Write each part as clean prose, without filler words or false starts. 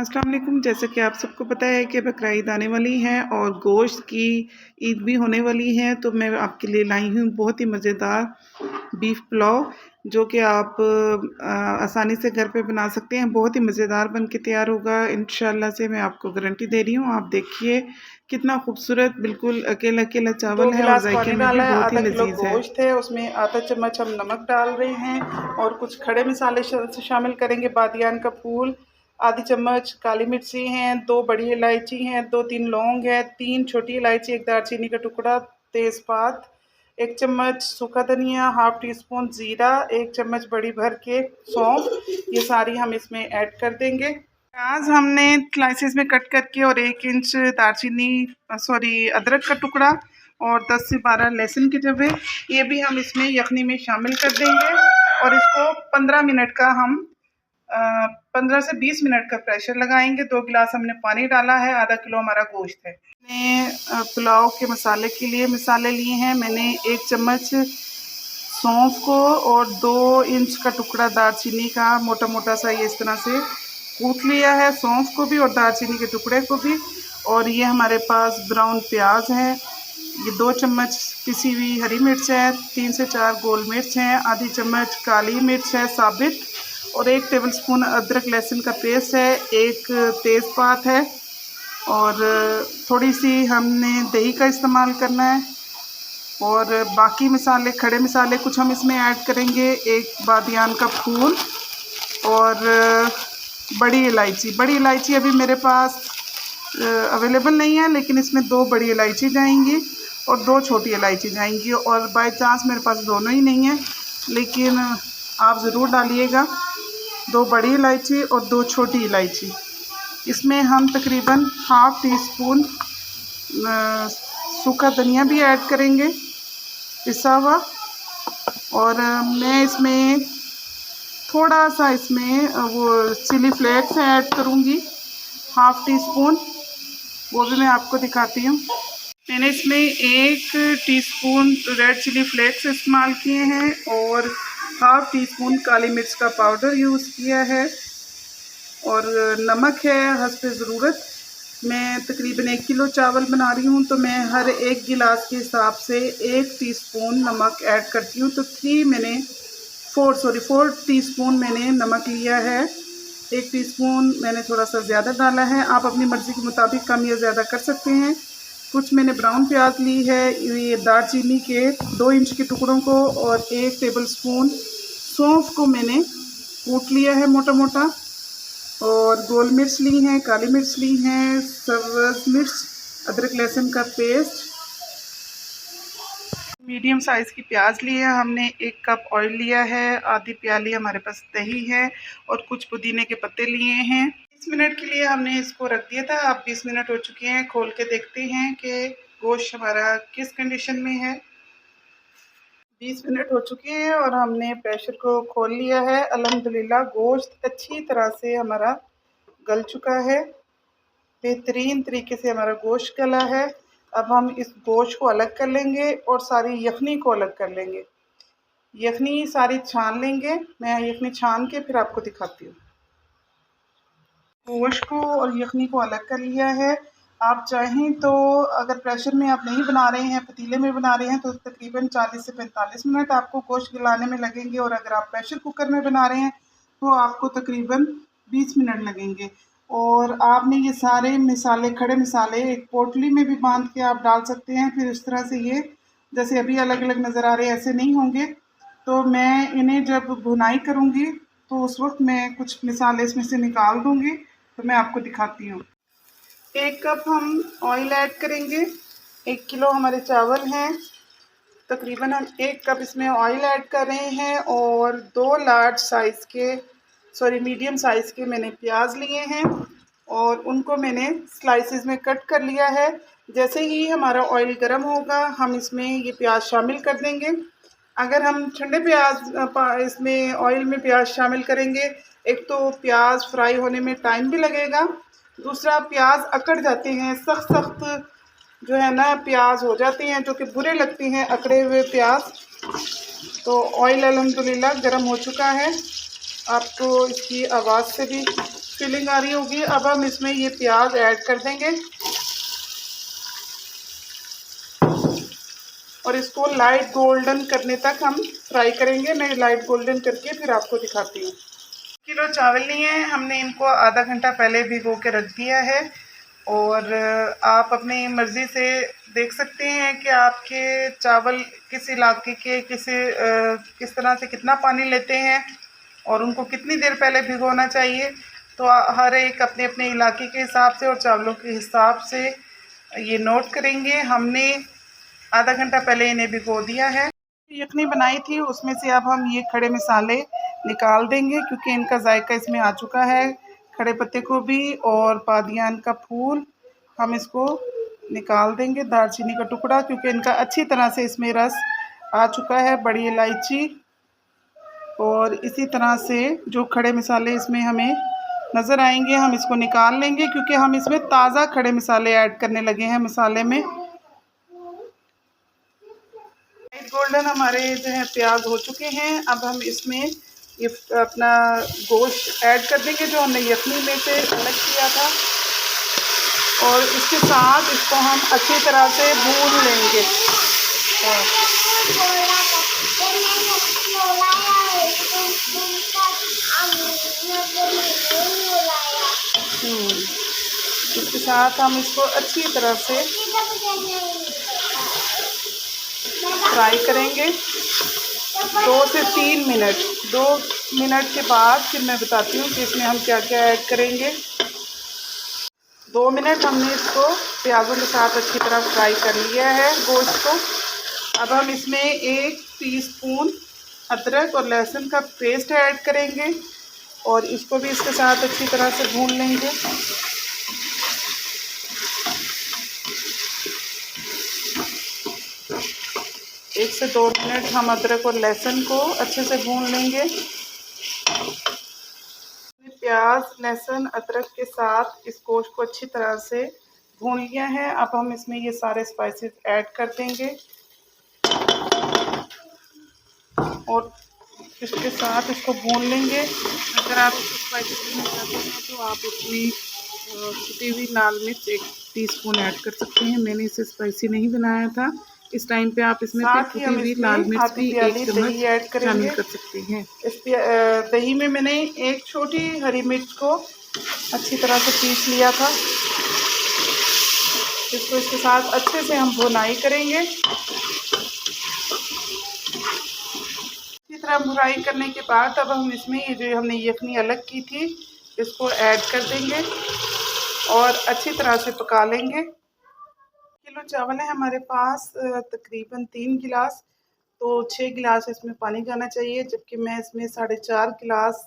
अस्सलाम वालेकुम। जैसे कि आप सबको पता है कि बकरा ईद आने वाली है और गोश्त की ईद भी होने वाली है, तो मैं आपके लिए लाई हूँ बहुत ही मज़ेदार बीफ पुलाव, जो कि आप आसानी से घर पे बना सकते हैं। बहुत ही मज़ेदार बन के तैयार होगा इंशाल्लाह से, मैं आपको गारंटी दे रही हूँ। आप देखिए कितना खूबसूरत, बिल्कुल अकेला अकेला दो चावल है और गिलास जायके पानी में भी डाला है, बहुत ही आधा किलो लजीज है। गोश्त है, उसमें आधा चम्मच हम नमक डाल रहे हैं और कुछ खड़े मसाले शामिल करेंगे। बादियान का फूल, आधी चम्मच काली मिर्ची हैं, 2 बड़ी इलायची हैं, 2-3 लौंग है, 3 छोटी इलायची, 1 दालचीनी का टुकड़ा, तेज़पात, 1 चम्मच सूखा धनिया, हाफ टी स्पून ज़ीरा, 1 चम्मच बड़ी भर के सौंफ, ये सारी हम इसमें ऐड कर देंगे। प्याज हमने स्लाइसेस में कट करके और 1 इंच अदरक का टुकड़ा और 10 से 12 लहसुन के जबे, ये भी हम इसमें यखनी में शामिल कर देंगे और इसको 15 मिनट का हम 15 से 20 मिनट का प्रेशर लगाएंगे। 2 गिलास हमने पानी डाला है, आधा किलो हमारा गोश्त है। मैंने पुलाव के मसाले के लिए मसाले लिए हैं। मैंने 1 चम्मच सौंफ को और 2 इंच का टुकड़ा दालचीनी का मोटा मोटा सा ये इस तरह से कूट लिया है, सौंफ को भी और दालचीनी के टुकड़े को भी। और ये हमारे पास ब्राउन प्याज है, ये 2 चम्मच पिसी हुई हरी मिर्च है, 3 से 4 गोल मिर्च हैं, आधी चम्मच काली मिर्च है साबित और 1 टेबलस्पून अदरक लहसुन का पेस्ट है, 1 तेज़पात है और थोड़ी सी हमने दही का इस्तेमाल करना है। और बाकी मसाले, खड़े मसाले कुछ हम इसमें ऐड करेंगे, 1 बादियान का फूल और बड़ी इलायची अभी मेरे पास अवेलेबल नहीं है, लेकिन इसमें 2 बड़ी इलायची जाएंगी और 2 छोटी इलायची जाएंगी। और बाय चांस मेरे पास दोनों ही नहीं है, लेकिन आप ज़रूर डालिएगा 2 बड़ी इलायची और 2 छोटी इलायची। इसमें हम तकरीबन हाफ टी स्पून सूखा धनिया भी ऐड करेंगे पिसा हुआ, और मैं इसमें थोड़ा सा वो चिली फ्लेक्स ऐड करूँगी, हाफ टी स्पून, वो भी मैं आपको दिखाती हूँ। मैंने इसमें 1 टीस्पून रेड चिली फ्लेक्स इस्तेमाल किए हैं और हाफ टी स्पून काली मिर्च का पाउडर यूज़ किया है और नमक है हस्ब ज़रूरत। मैं तकरीबन 1 किलो चावल बना रही हूँ, तो मैं हर 1 गिलास के हिसाब से 1 टीस्पून नमक ऐड करती हूँ। तो 4 टीस्पून मैंने नमक लिया है। 1 टीस्पून मैंने थोड़ा सा ज़्यादा डाला है, आप अपनी मर्ज़ी के मुताबिक कम या ज़्यादा कर सकते हैं। कुछ मैंने ब्राउन प्याज ली है, ये दालचीनी के 2 इंच के टुकड़ों को और 1 टेबलस्पून सौंफ को मैंने कूट लिया है मोटा मोटा, और गोल मिर्च ली हैं, काली मिर्च ली हैं, सब्ज़ मिर्च, अदरक लहसुन का पेस्ट, मीडियम साइज़ की प्याज ली है हमने, 1 कप ऑयल लिया है, आधी प्याली हमारे पास दही है और कुछ पुदीने के पत्ते लिए हैं। 20 मिनट के लिए हमने इसको रख दिया था। अब 20 मिनट हो चुके हैं, खोल के देखते हैं कि गोश्त हमारा किस कंडीशन में है। 20 मिनट हो चुके हैं और हमने प्रेशर को खोल लिया है। अल्हम्दुलिल्लाह गोश्त अच्छी तरह से हमारा गल चुका है, बेहतरीन तरीके से हमारा गोश्त गला है। अब हम इस गोश्त को अलग कर लेंगे और सारी यखनी को अलग कर लेंगे। यखनी सारी छान लेंगे, मैं यखनी छान के फिर आपको दिखाती हूँ। गोश्त को और यखनी को अलग कर लिया है। आप चाहें तो अगर प्रेशर में आप नहीं बना रहे हैं, पतीले में बना रहे हैं, तो तकरीबन 40 से 45 मिनट आपको गोश्त गलाने में लगेंगे, और अगर आप प्रेशर कुकर में बना रहे हैं तो आपको तकरीबन 20 मिनट लगेंगे। और आपने ये सारे मसाले, खड़े मसाले एक पोटली में भी बांध के आप डाल सकते हैं, फिर इस तरह से ये जैसे अभी अलग अलग नज़र आ रहे हैं ऐसे नहीं होंगे। तो मैं इन्हें जब भुनाई करूँगी तो उस वक्त मैं कुछ मसाले इसमें से निकाल दूँगी, तो मैं आपको दिखाती हूँ। 1 कप हम ऑयल ऐड करेंगे। 1 किलो हमारे चावल हैं, तकरीबन हम 1 कप इसमें ऑयल ऐड कर रहे हैं और 2 मीडियम साइज़ के मैंने प्याज लिए हैं और उनको मैंने स्लाइसेस में कट कर लिया है। जैसे ही हमारा ऑयल गर्म होगा हम इसमें ये प्याज शामिल कर देंगे। अगर हम ठंडे प्याज इसमें ऑयल में प्याज शामिल करेंगे, एक तो प्याज फ्राई होने में टाइम भी लगेगा, दूसरा प्याज अकड़ जाते हैं, सख्त सख्त जो है ना प्याज हो जाते हैं, जो कि बुरे लगते हैं अकड़े हुए प्याज। तो ऑयल अल्हम्दुलिल्लाह गर्म हो चुका है, आपको इसकी आवाज़ से भी फीलिंग आ रही होगी। अब हम इसमें ये प्याज ऐड कर देंगे और इसको लाइट गोल्डन करने तक हम फ्राई करेंगे। मैं लाइट गोल्डन करके फिर आपको दिखाती हूँ। किलो चावल लिए हैं, हमने इनको आधा घंटा पहले भिगो के रख दिया है और आप अपनी मर्ज़ी से देख सकते हैं कि आपके चावल किस इलाके के किस तरह से कितना पानी लेते हैं और उनको कितनी देर पहले भिगोना चाहिए। तो हर एक अपने अपने इलाके के हिसाब से और चावलों के हिसाब से ये नोट करेंगे। हमने आधा घंटा पहले इन्हें भिगो दिया है। यखनी बनाई थी उसमें से अब हम ये खड़े मसाले निकाल देंगे क्योंकि इनका जायका इसमें आ चुका है। खड़े पत्ते गोभी और बादियान का फूल हम इसको निकाल देंगे। दालचीनी का टुकड़ा क्योंकि इनका अच्छी तरह से इसमें रस आ चुका है। बड़ी इलायची और इसी तरह से जो खड़े मसाले इसमें हमें नज़र आएंगे हम इसको निकाल लेंगे क्योंकि हम इसमें ताज़ा खड़े मसाले ऐड करने लगे हैं मसाले में। गोल्डन हमारे जो है प्याज हो चुके हैं। अब हम इसमें ये अपना गोश्त ऐड कर देंगे जो हमने यखनी में से अलग किया था और इसके साथ इसको हम अच्छी तरह से भून लेंगे। इसके साथ हम इसको अच्छी तरह से फ्राई करेंगे 2 से 3 मिनट। 2 मिनट के बाद फिर मैं बताती हूँ कि इसमें हम क्या क्या ऐड करेंगे। 2 मिनट हमने इसको प्याज़ों के साथ अच्छी तरह फ्राई कर लिया है गोश्त को। अब हम इसमें 1 टीस्पून अदरक और लहसुन का पेस्ट ऐड करेंगे और इसको भी इसके साथ अच्छी तरह से भून लेंगे। 1 से 2 मिनट हम अदरक और लहसुन को अच्छे से भून लेंगे। प्याज लहसुन अदरक के साथ इस गोश्त को अच्छी तरह से भून लिया है। अब हम इसमें ये सारे स्पाइसेस ऐड कर देंगे और इसके साथ इसको भून लेंगे। अगर आप इसको स्पाइसेस नहीं चाहते हैं तो आप इसमें कुटी हुई लाल मिर्च 1 टीस्पून ऐड कर सकते हैं। मैंने इसे स्पाइसी नहीं बनाया था। इस टाइम पे आप इसमें कुटी हुई लाल मिर्च भी 1 चम्मच ऐड शामिल कर सकते हैं। इस दही में मैंने 1 छोटी हरी मिर्च को अच्छी तरह से पीस लिया था। इसको इसके साथ अच्छे से हम भुनाई करेंगे। इसी तरह भुनाई करने के बाद अब हम इसमें ये जो हमने यखनी अलग की थी इसको ऐड कर देंगे और अच्छी तरह से पका लेंगे। किलो चावल है हमारे पास तकरीबन 3 गिलास, तो 6 गिलास इसमें पानी जाना चाहिए, जबकि मैं इसमें 4.5 गिलास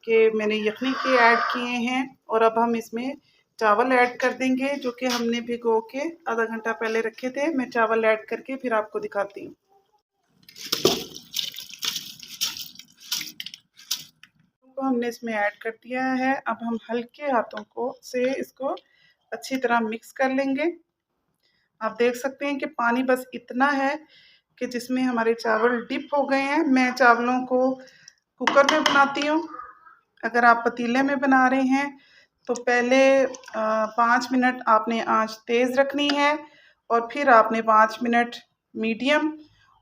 के मैंने यखनी के ऐड किए हैं। और अब हम इसमें चावल ऐड कर देंगे जो कि हमने भिगो के आधा घंटा पहले रखे थे। मैं चावल ऐड करके फिर आपको दिखाती हूँ। तो हमने इसमें ऐड कर दिया है। अब हम हल्के हाथों से इसको अच्छी तरह मिक्स कर लेंगे। आप देख सकते हैं कि पानी बस इतना है कि जिसमें हमारे चावल डिप हो गए हैं। मैं चावलों को कुकर में बनाती हूँ। अगर आप पतीले में बना रहे हैं तो पहले 5 मिनट आपने आंच तेज़ रखनी है और फिर आपने 5 मिनट मीडियम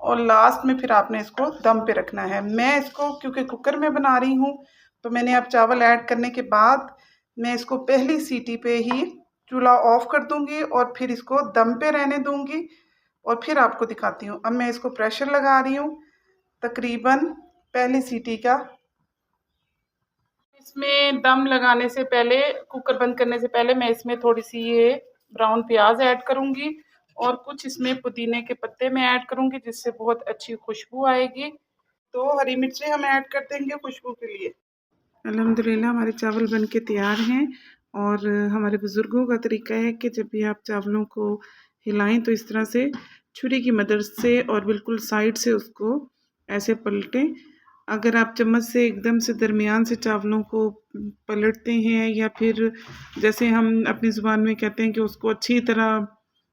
और लास्ट में फिर आपने इसको दम पे रखना है। मैं इसको क्योंकि कुकर में बना रही हूँ तो मैंने अब चावल ऐड करने के बाद मैं इसको पहली सीटी पे ही चूल्हा ऑफ कर दूंगी और फिर इसको दम पे रहने दूंगी और फिर आपको दिखाती हूँ। अब मैं इसको प्रेशर लगा रही हूँ तकरीबन पहली सीटी का। इसमें दम लगाने से पहले, कुकर बंद करने से पहले मैं इसमें थोड़ी सी ये ब्राउन प्याज ऐड करूँगी और कुछ इसमें पुदीने के पत्ते मैं ऐड करूँगी जिससे बहुत अच्छी खुशबू आएगी। तो हरी मिर्चें हम ऐड कर देंगे खुशबू के लिए। अल्हम्दुलिल्लाह हमारे चावल बन के तैयार हैं। और हमारे बुज़ुर्गों का तरीका है कि जब भी आप चावलों को हिलाएं तो इस तरह से छुरी की मदद से और बिल्कुल साइड से उसको ऐसे पलटें। अगर आप चम्मच से एकदम से दरमियान से चावलों को पलटते हैं या फिर जैसे हम अपनी ज़ुबान में कहते हैं कि उसको अच्छी तरह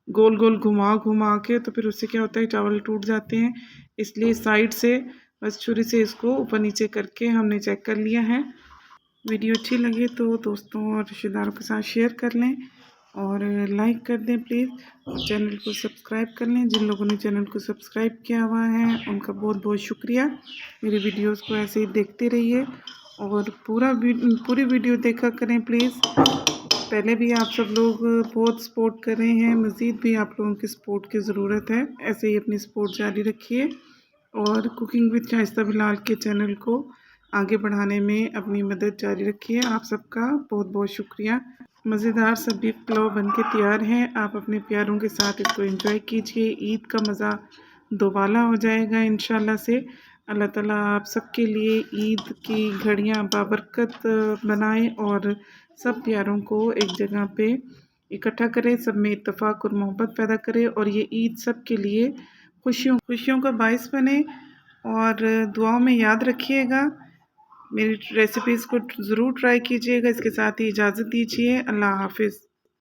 गोल गोल घुमा घुमा के, तो फिर उससे क्या होता है चावल टूट जाते हैं। इसलिए साइड से बस छुरी से इसको ऊपर नीचे करके हमने चेक कर लिया है। वीडियो अच्छी लगे तो दोस्तों और रिश्तेदारों के साथ शेयर कर लें और लाइक कर दें प्लीज़। चैनल को सब्सक्राइब कर लें। जिन लोगों ने चैनल को सब्सक्राइब किया हुआ है उनका बहुत बहुत शुक्रिया। मेरी वीडियोस को ऐसे ही देखते रहिए और पूरी वीडियो देखा करें प्लीज़। पहले भी आप सब लोग बहुत सपोर्ट कर रहे हैं, मज़ीद भी आप लोगों की सपोर्ट की ज़रूरत है। ऐसे ही अपनी सपोर्ट जारी रखिए और कुकिंग विद शाइस्ता बिलाल के चैनल को आगे बढ़ाने में अपनी मदद जारी रखिए। आप सबका बहुत बहुत शुक्रिया। मज़ेदार सा बीफ पुलाव बन के तैयार है। आप अपने प्यारों के साथ इसको एंजॉय कीजिए। ईद का मज़ा दोबाला हो जाएगा इंशाल्लाह से। अल्लाह ताला आप सबके लिए ईद की घड़ियां बाबरकत बनाए और सब प्यारों को एक जगह पे इकट्ठा करे, सब में इत्तेफाक और मोहब्बत पैदा करे और ये ईद सब के लिए खुशियों का बायस बने। और दुआओं में याद रखिएगा। मेरी रेसिपीज़ को ज़रूर ट्राई कीजिएगा। इसके साथ ही इजाज़त दीजिए। अल्लाह हाफ़िज़।